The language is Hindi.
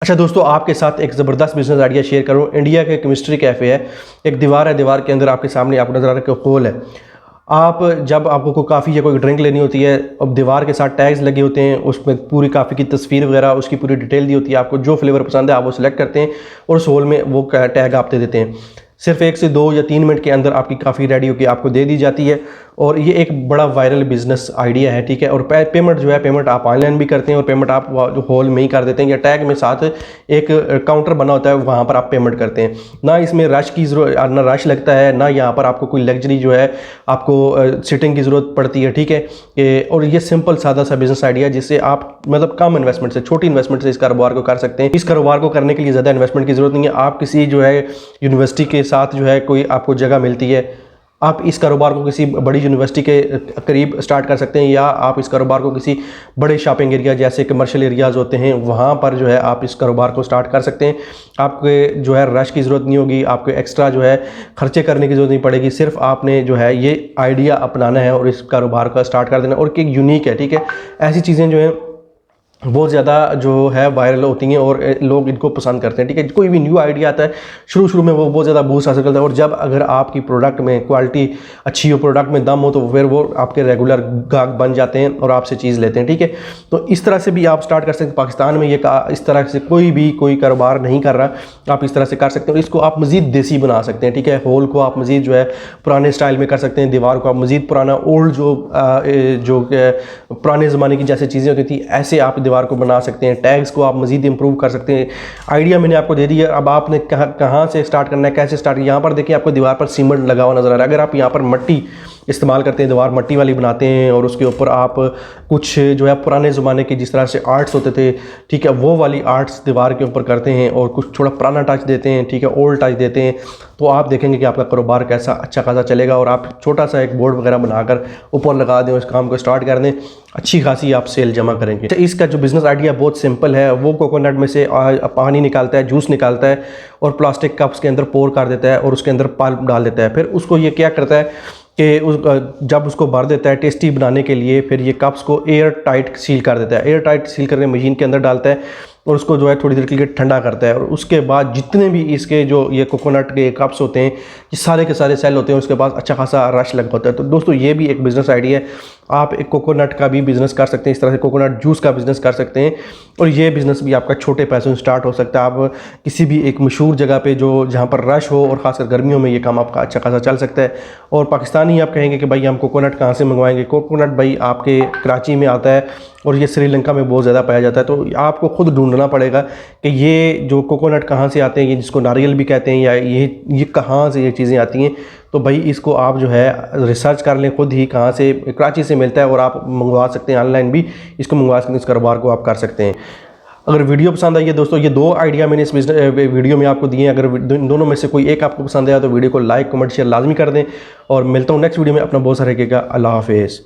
अच्छा दोस्तों, आपके साथ एक ज़बरदस्त बिजनेस आइडिया शेयर करूँ। इंडिया का एक मिस्ट्री कैफ़े है। एक दीवार है, दीवार के अंदर आपके सामने आपको नज़र आ रहा है कि होल है। आप जब आपको कोई काफ़ी या कोई ड्रिंक लेनी होती है, अब दीवार के साथ टैग्स लगे होते हैं, उसमें पूरी काफ़ी की तस्वीर वगैरह उसकी पूरी डिटेल दी होती है। आपको जो फ्लेवर पसंद है आप वो सिलेक्ट करते हैं और उस होल में वो टैग आप दे देते हैं। सिर्फ 1 से 2 या 3 मिनट के अंदर आपकी काफ़ी रेडी होकर आपको दे दी जाती है और ये एक बड़ा वायरल बिजनेस आइडिया है, ठीक है। और पेमेंट जो है, पेमेंट आप ऑनलाइन भी करते हैं और पेमेंट आप जो हॉल में ही कर देते हैं या टैग में साथ एक काउंटर बना होता है, वहाँ पर आप पेमेंट करते हैं। ना इसमें रश की जरूरत, ना रश लगता है, ना यहाँ पर आपको कोई लग्जरी जो है आपको सिटिंग की ज़रूरत पड़ती है, ठीक है। और ये सिंपल सादा सा बिजनेस आइडिया जिससे आप मतलब कम इन्वेस्टमेंट से, छोटी इन्वेस्टमेंट से इस कारोबार को कर सकते हैं। इस कारोबार को करने के लिए ज़्यादा इन्वेस्टमेंट की ज़रूरत नहीं है। आप किसी जो है यूनिवर्सिटी के साथ जो है कोई आपको जगह मिलती है, आप इस कारोबार को किसी बड़ी यूनिवर्सिटी के करीब स्टार्ट कर सकते हैं, या आप इस कारोबार को किसी बड़े शॉपिंग एरिया जैसे कमर्शियल एरियाज़ होते हैं वहाँ पर जो है आप इस कारोबार को स्टार्ट कर सकते हैं। आपके जो है रश की ज़रूरत नहीं होगी, आपको एक्स्ट्रा जो है खर्चे करने की ज़रूरत नहीं पड़ेगी। सिर्फ आपने जो है ये आइडिया अपनाना है और इस कारोबार का स्टार्ट कर देना, और एक यूनिक है, ठीक है। ऐसी चीज़ें जो हैं बहुत ज़्यादा जो है वायरल होती हैं और लोग इनको पसंद करते हैं, ठीक है। कोई भी न्यू आइडिया आता है शुरू में वो बहुत ज़्यादा बूस्ट हासिल करता है, और जब अगर आपकी प्रोडक्ट में क्वालिटी अच्छी हो, प्रोडक्ट में दम हो, तो फिर वो आपके रेगुलर ग्राहक बन जाते हैं और आपसे चीज़ लेते हैं, ठीक है। तो इस तरह से भी आप स्टार्ट कर सकते हैं। पाकिस्तान में ये इस तरह से कोई कारोबार नहीं कर रहा, आप इस तरह से कर सकते हैं और इसको आप मज़ीद देसी बना सकते हैं, ठीक है। हॉल को आप मज़ीद जो है पुराने स्टाइल में कर सकते हैं, दीवार को आप मज़ीद पुराना ओल्ड जो पुराने ज़माने की जैसे चीज़ें होती थी ऐसे आप दीवार को बना सकते हैं। टैग्स को आप मज़ीद इंप्रूव कर सकते हैं। आइडिया मैंने आपको दे दिया, अब आपने कहाँ से स्टार्ट करना है, कैसे स्टार्ट। यहाँ पर देखिए आपको दीवार पर सीमेंट लगा हुआ नज़र आ रहा है। अगर आप यहाँ पर मिट्टी इस्तेमाल करते हैं, दीवार मिट्टी वाली बनाते हैं और उसके ऊपर आप कुछ जो है पुराने ज़माने के जिस तरह से आर्ट्स होते थे, ठीक है, वो वाली आर्ट्स दीवार के ऊपर करते हैं और कुछ थोड़ा पुराना टच देते हैं, ठीक है, ओल्ड टच देते हैं, तो आप देखेंगे कि आपका कारोबार कैसा अच्छा खासा चलेगा। और आप छोटा सा एक बोर्ड वगैरह बनाकर ऊपर लगा दें, उस काम को स्टार्ट कर दें, अच्छी खासी आप सेल जमा करेंगे। तो इसका जो बिज़नेस आइडिया बहुत सिंपल है। वो कोकोनट में से पानी निकालता है, जूस निकालता है और प्लास्टिक कप्स के अंदर पोर कर देता है और उसके अंदर पल्प डाल देता है। फिर उसको ये क्या करता है कि जब उसको भर देता है टेस्टी बनाने के लिए, फिर ये कप्स को एयर टाइट सील कर देता है। एयर टाइट सील करके मशीन के अंदर डालता है और उसको जो है थोड़ी देर के लिए ठंडा करता है। और उसके बाद जितने भी इसके जो ये कोकोनट के कप्स होते हैं, ये सारे के सारे सेल होते हैं, उसके बाद अच्छा खासा रश लगा होता है। तो दोस्तों ये भी एक बिज़नेस आइडिया है। आप एक कोकोनट का भी बिज़नेस कर सकते हैं, इस तरह से कोकोनट जूस का बिज़नेस कर सकते हैं और ये बिज़नेस भी आपका छोटे पैसों से स्टार्ट हो सकता है। आप किसी भी एक मशहूर जगह पे जो जहाँ पर रश हो, और ख़ासकर गर्मियों में ये काम आपका अच्छा खासा चल सकता है। और पाकिस्तानी आप कहेंगे कि भाई हम कोकोनट कहाँ से मंगवाएंगे। कोकोनट भाई आपके कराची में आता है और ये श्रीलंका में बहुत ज़्यादा पाया जाता है। तो आपको खुद ढूंढना पड़ेगा कि ये जो कोकोनट कहाँ से आते हैं, ये जिसको नारियल भी कहते हैं, या ये कहाँ से ये चीज़ें आती हैं। तो भाई इसको आप जो है रिसर्च कर लें खुद ही, कहाँ से, कराची से मिलता है और आप मंगवा सकते हैं, ऑनलाइन भी इसको मंगवा सकते हैं, इस कारोबार को आप कर सकते हैं। अगर वीडियो पसंद आई है दोस्तों, ये 2 आइडिया मैंने इस वीडियो में आपको दिए हैं। अगर दोनों में से कोई एक आपको पसंद आया तो वीडियो को लाइक कमेंट शेयर लाजमी कर दें और मिलता हूँ नेक्स्ट वीडियो में। अपना बहुत सारा रखिएगा। अल्लाह हाफिज़।